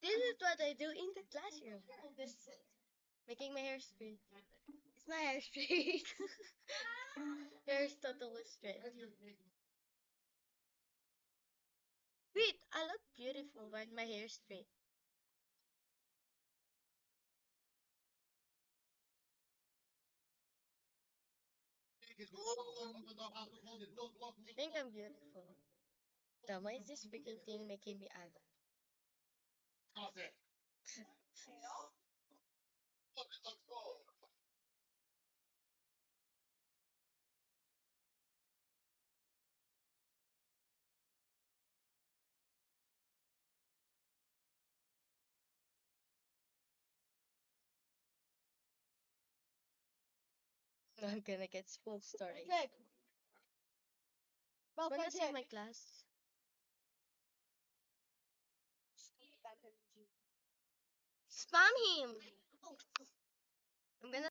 This is what I do in the classroom. Making my hair straight. Is my hair straight? Hair is totally straight. Wait, I look beautiful when my hair is straight. I think I'm beautiful. Why is this freaking thing making me angry? I'm gonna get full story. Wanna see my class? Spam him! I'm gonna